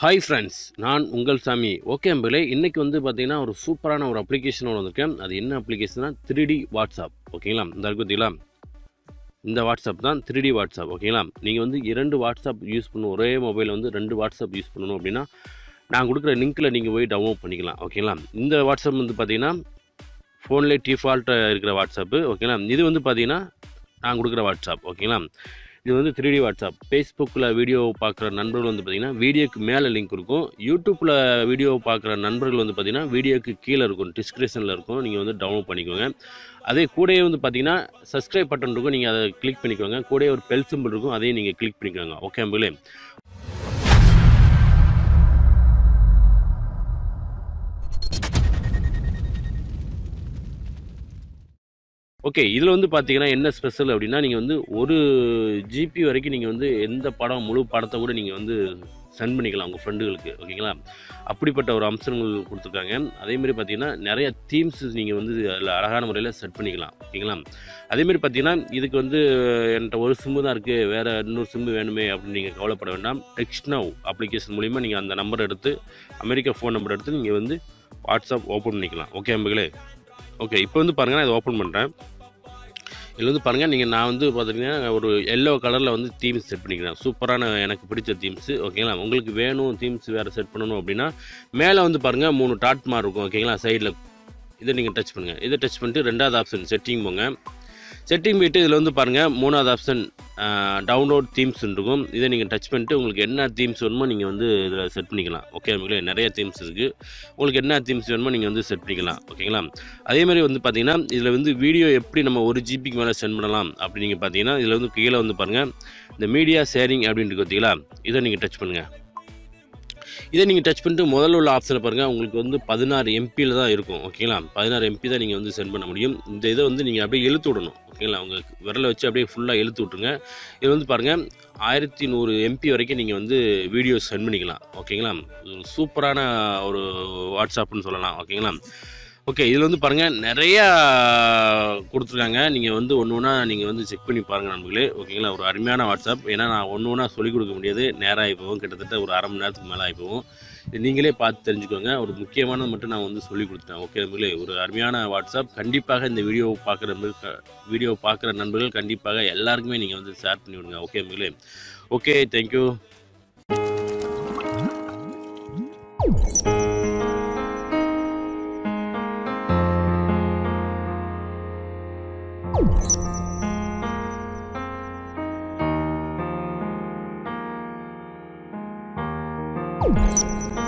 Hi friends, நான் உங்கள் சாமி. ஓகே நண்பர்களே, இன்றைக்கி வந்து பார்த்தீங்கன்னா ஒரு சூப்பரான ஒரு அப்ளிகேஷனோட வந்திருக்கேன். அது என்ன அப்ளிகேஷன்னா 3D வாட்ஸ்அப். ஓகேங்களா, இந்த இருக்கு பார்த்தீங்களா, இந்த வாட்ஸ்அப் தான் 3D வாட்ஸ்அப். ஓகேங்களா, நீங்கள் வந்து 2 வாட்ஸ்அப் யூஸ் பண்ணணும், ஒரே மொபைலில் வந்து 2 வாட்ஸ்அப் யூஸ் பண்ணணும் அப்படின்னா நான் கொடுக்குற லிங்க்கில் நீங்கள் போய் டவுன்லோட் பண்ணிக்கலாம். ஓகேங்களா, இந்த வாட்ஸ்அப் வந்து பார்த்தீங்கன்னா ஃபோன்லேயே டிஃபால்ட்டாக இருக்கிற வாட்ஸ்அப்பு. ஓகேங்களா, இது வந்து பார்த்தீங்கன்னா நான் கொடுக்குற வாட்ஸ்அப். ஓகேங்களா, இது வந்து 3D வாட்ஸ்அப். ஃபேஸ்புக்கில் வீடியோ பார்க்குற நண்பர்கள் வந்து பார்த்திங்கன்னா வீடியோக்கு மேலே லிங்க் இருக்கும். யூடியூப்பில் வீடியோ பார்க்குற நண்பர்கள் வந்து பார்த்திங்கன்னா வீடியோக்கு கீழே இருக்கும், டிஸ்கிரிப்ஷனில் இருக்கும். நீங்கள் வந்து டவுன்லோட் பண்ணிக்கோங்க. அதே கூடயே வந்து பார்த்திங்கன்னா சப்ஸ்கிரைப் பட்டன் இருக்கும், நீங்கள் அதை கிளிக் பண்ணிக்கோங்க. கூடயே ஒரு பெல் சிம்பிள் இருக்கும், அதையும் நீங்கள் கிளிக் பண்ணிக்கோங்க. ஓகே நண்பர்களே. ஓகே, இதில் வந்து பார்த்தீங்கன்னா என்ன ஸ்பெஷல் அப்படின்னா, நீங்கள் வந்து 1 ஜிபி வரைக்கும் நீங்கள் வந்து எந்த படம், முழு படத்தை கூட நீங்கள் வந்து சென்ட் பண்ணிக்கலாம் உங்கள் ஃப்ரெண்டுகளுக்கு. ஓகேங்களா, அப்படிப்பட்ட ஒரு அம்சங்கள் கொடுத்துருக்காங்க. அதேமாதிரி பார்த்தீங்கன்னா நிறைய தீம்ஸ் நீங்கள் வந்து அதில் அழகான முறையில் செட் பண்ணிக்கலாம். ஓகேங்களா, அதேமாதிரி பார்த்தீங்கன்னா இதுக்கு வந்து என்கிட்ட ஒரு சிம்மு தான் இருக்குது, வேறு இன்னொரு சிம்மு வேணுமே அப்படின்னு நீங்கள் கவலைப்பட வேண்டாம். டெக்ஸ்ட் நவ் அப்ளிகேஷன் மூலிமா நீங்கள் அந்த நம்பர் எடுத்து, அமெரிக்கா ஃபோன் நம்பர் எடுத்து நீங்கள் வந்து வாட்ஸ்அப் ஓப்பன் பண்ணிக்கலாம். ஓகே நண்பர்களே. ஓகே, இப்போ வந்து பாருங்கள், நான் இதை ஓப்பன் பண்ணுறேன். இதில் வந்து பாருங்கள், நான் வந்து பார்த்தீங்கன்னா ஒரு எல்லோ கலரில் வந்து தீம்ஸ் செட் பண்ணிக்கிறேன். சூப்பரான எனக்கு பிடிச்ச தீம்ஸு. ஓகேங்களா, உங்களுக்கு வேணும் தீம்ஸ் வேறு செட் பண்ணணும் அப்படின்னா மேலே வந்து பாருங்கள் 3 டாட் மார்க் இருக்கும். ஓகேங்களா, சைடில் இதை நீங்கள் டச் பண்ணுங்கள். இதை டச் பண்ணிட்டு 2வது ஆப்ஷன் செட்டிங் போங்க. செட்டிங் போய்ட்டு இதில் வந்து பாருங்கள் 3வது ஆப்ஷன் டவுன்லோட் தீம்ஸ் இருக்கும். இதை நீங்கள் டச் பண்ணிட்டு உங்களுக்கு என்ன தீம்ஸ் வேணுமோ நீங்கள் வந்து இதில் செட் பண்ணிக்கலாம். ஓகே நண்பர்களே, நிறைய தீம்ஸ் இருக்குது. உங்களுக்கு என்ன தீம்ஸ் வேணுமோ நீங்கள் வந்து செட் பண்ணிக்கலாம். ஓகேங்களா, அதேமாதிரி வந்து பார்த்தீங்கன்னா இதில் வந்து வீடியோ எப்படி நம்ம 1 ஜிபிக்கு மேலே சென்ட் பண்ணலாம் அப்படின்னு நீங்கள் பார்த்தீங்கன்னா இதில் வந்து கீழே வந்து பாருங்கள் இந்த மீடியா ஷேரிங் அப்படின்ட்டு பார்த்தீங்களா, இதை நீங்கள் டச் பண்ணுங்கள். இதை நீங்கள் டச் பண்ணிட்டு முதல்ல உள்ள ஆப்ஷனை பாருங்கள், உங்களுக்கு வந்து 16 எம்பியில் தான் இருக்கும். ஓகேங்களா, 16 எம்பி தான் நீங்கள் வந்து சென்ட் பண்ண முடியும். இந்த இதை வந்து நீங்கள் அப்படியே இழுத்து விடணும். ஓகேங்களா, உங்கள் விரலை வச்சு அப்படியே ஃபுல்லாக இழுத்து விட்ருங்க. இது வந்து பாருங்கள் 1100 எம்பி வரைக்கும் நீங்கள் வந்து வீடியோ சென்ட் பண்ணிக்கலாம். ஓகேங்களா, சூப்பரான ஒரு வாட்ஸ்அப்னு சொல்லலாம். ஓகேங்களா, ஓகே, இதில் வந்து பாருங்கள் நிறையா கொடுத்துருக்காங்க. நீங்கள் வந்து ஒன்று ஒன்றா நீங்கள் வந்து செக் பண்ணி பாருங்கள் நண்பர்களே. ஓகேங்களா, ஒரு அருமையான வாட்ஸ்அப். ஏன்னா நான் ஒன்று ஒன்றா சொல்லிக் கொடுக்க முடியாது, நேரம் ஆகிப்போம், கிட்டத்தட்ட ஒரு அரை மணி நேரத்துக்கு மேலே ஆகிப்போம். இது நீங்களே பார்த்து தெரிஞ்சுக்கோங்க. ஒரு முக்கியமானது மட்டும் நான் வந்து சொல்லிக் கொடுத்துட்டேன். ஓகே நண்பர்களே, ஒரு அருமையான வாட்ஸ்அப். கண்டிப்பாக இந்த வீடியோ பார்க்குற நண்பர்கள் கண்டிப்பாக எல்லாருக்குமே நீங்கள் வந்து ஷேர் பண்ணி விடுங்க. ஓகே நண்பர்களே. Okay, thank you. You